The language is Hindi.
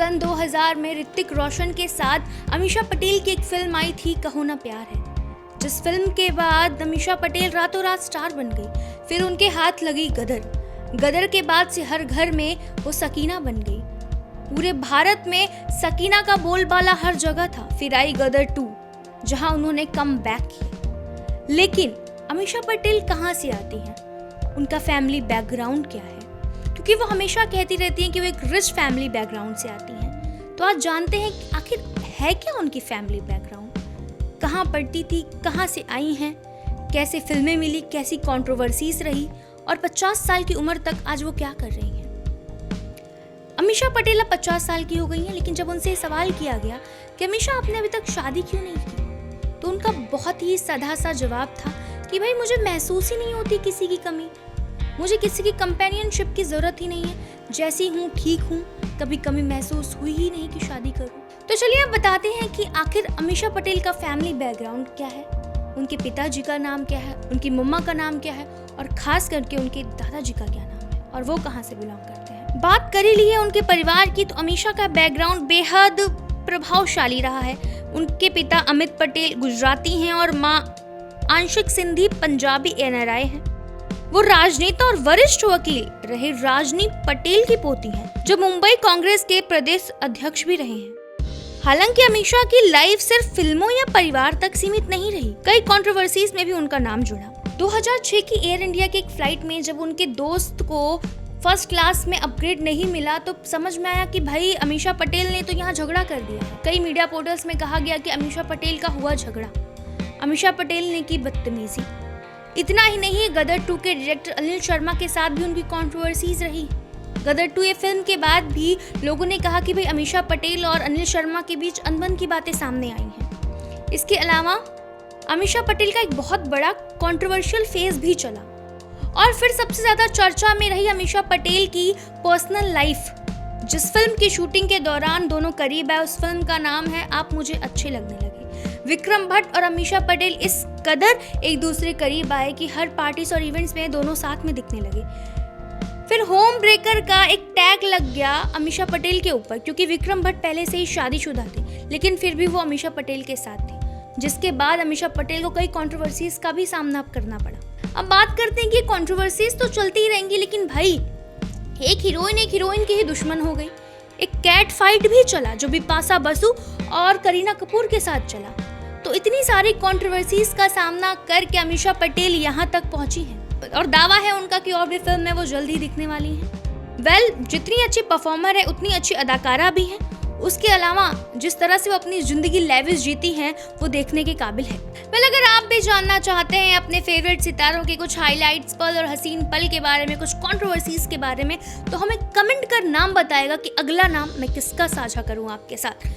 सन 2000 में ऋतिक रोशन के साथ अमीषा पटेल की एक फिल्म आई थी कहो ना प्यार है, जिस फिल्म के बाद अमीषा पटेल रातों रात स्टार बन गई। फिर उनके हाथ लगी गदर के बाद से हर घर में वो सकीना बन गई। पूरे भारत में सकीना का बोलबाला हर जगह था। फिर आई गदर 2 जहां उन्होंने कम बैक किया। लेकिन अमीषा पटेल कहां से आती हैं, उनका फैमिली बैकग्राउंड क्या है? क्योंकि वो हमेशा कहती रहती हैं कि वो एक रिच फैमिली बैकग्राउंड से आती हैं। तो आज जानते हैं कि आखिर है क्या उनकी फैमिली बैकग्राउंड, कहाँ पढ़ती थी, कहाँ से आई हैं, कैसे फिल्में मिली, कैसी कंट्रोवर्सीज रही और 50 साल की उम्र तक आज वो क्या कर रही हैं। अमीषा पटेल अब 50 साल की हो गई हैं, लेकिन जब उनसे सवाल किया गया कि अमीषा आपने अभी तक शादी क्यों नहीं की, तो उनका बहुत ही सादा सा जवाब था कि भाई मुझे महसूस ही नहीं होती किसी की कमी, मुझे किसी की कंपेनियनशिप की जरूरत ही नहीं है, जैसी हूँ ठीक हूँ, कभी कमी महसूस हुई ही नहीं कि शादी करूँ। तो चलिए अब बताते हैं कि आखिर अमीषा पटेल का फैमिली बैकग्राउंड क्या है, उनके पिताजी का नाम क्या है, उनकी मम्मा का नाम क्या है और खास करके उनके दादाजी का क्या नाम है और वो कहाँ से बिलोंग करते हैं। बात कर ही ली है उनके परिवार की, तो अमीषा का बैकग्राउंड बेहद प्रभावशाली रहा है। उनके पिता अमित पटेल गुजराती हैं और माँ आंशिक सिंधी पंजाबी NRI हैं। वो राजनेता और वरिष्ठ वकील रहे राजनी पटेल की पोती हैं, जो मुंबई कांग्रेस के प्रदेश अध्यक्ष भी रहे हैं। हालांकि अमीषा की लाइफ सिर्फ फिल्मों या परिवार तक सीमित नहीं रही, कई कंट्रोवर्सीज में भी उनका नाम जुड़ा। 2006 की एयर इंडिया की एक फ्लाइट में जब उनके दोस्त को फर्स्ट क्लास में अपग्रेड नहीं मिला तो समझ में आया कि भाई अमीषा पटेल ने तो यहाँ झगड़ा कर दिया है। कई मीडिया पोर्टल्स में कहा गया कि अमीषा पटेल का हुआ झगड़ा, अमीषा पटेल ने की बदतमीजी। इतना ही नहीं, गदर 2 के डायरेक्टर अनिल शर्मा के साथ भी उनकी कंट्रोवर्सीज रही। गदर 2 ये फिल्म के बाद भी लोगों ने कहा कि भाई अमीषा पटेल और अनिल शर्मा के बीच अनबन की बातें सामने आई हैं। इसके अलावा अमीषा पटेल का एक बहुत बड़ा कंट्रोवर्शियल फेज भी चला और फिर सबसे ज्यादा चर्चा में रही अमीषा पटेल की पर्सनल लाइफ। जिस फिल्म की शूटिंग के दौरान दोनों करीब आए, उस फिल्म का नाम है आप मुझे अच्छे लगने लगे। विक्रम भट्ट और अमीषा पटेल इस कदर एक दूसरे करीब आए कि हर पार्टीज और इवेंट्स में दोनों साथ में दिखने लगे। फिर होम ब्रेकर का एक टैग लग गया अमीषा पटेल के ऊपर, क्योंकि विक्रम भट्ट पहले से ही शादीशुदा थे, लेकिन फिर भी वो अमीषा पटेल के साथ थे, जिसके बाद अमीषा पटेल को कई कंट्रोवर्सीज का भी सामना करना पड़ा। अब बात करते हैं कि कंट्रोवर्सीज तो चलती ही रहेंगी, लेकिन भाई एक हीरोइन की ही दुश्मन हो गई। एक कैट फाइट भी चला जो बिपाशा बसु और करीना कपूर के साथ चला। तो इतनी सारी कंट्रोवर्सीज का सामना करके अमीषा पटेल यहाँ तक पहुंची है और दावा है उनका कि और भी फिल्म में वो जल्द ही दिखने वाली हैं। जितनी अच्छी परफॉर्मर है उतनी अच्छी अदाकारा भी है। उसके अलावा जिस तरह से वो अपनी जिंदगी लेविश जीती हैं वो देखने के काबिल है। अगर आप भी जानना चाहते हैं अपने फेवरेट सितारों के कुछ हाइलाइट्स पल और हसीन पल के बारे में, कुछ कंट्रोवर्सीज के बारे में, तो हमें कमेंट कर नाम बताएगा कि अगला नाम मैं किसका साझा करूं आपके साथ।